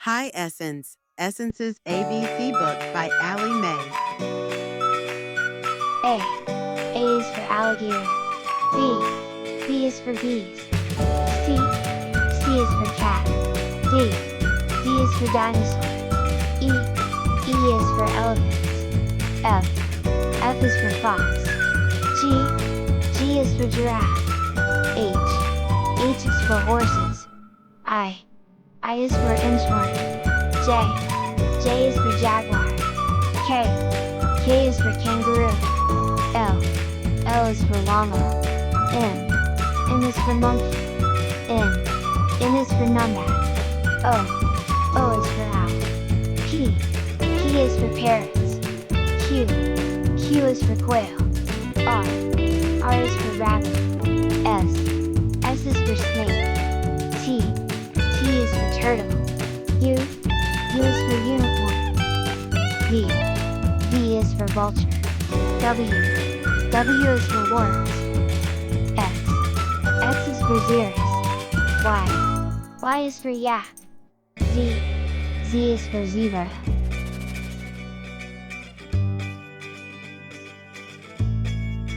Hi Essence, Essence's ABC book by Allie Mae. A. A is for alligator. B. B is for bees. C. C is for cat. D. D is for dinosaur. E. E is for elephant. F. F is for fox. G. G is for giraffe. H. H is for horses. I. I is for inchworm. J. J is for jaguar. K. K is for kangaroo. L. L is for llama. M. M is for monkey. N. N is for numbat. O. O is for owl. P. P is for parrots. Q. Q is for quail. R. R is for rabbit. S. S is for snake. T. T is for turtle. U. U is for unicorn. V. V is for vulture. W. W is for worms. X. X is for xeris. Y. Y is for yak. Z. Z is for zebra.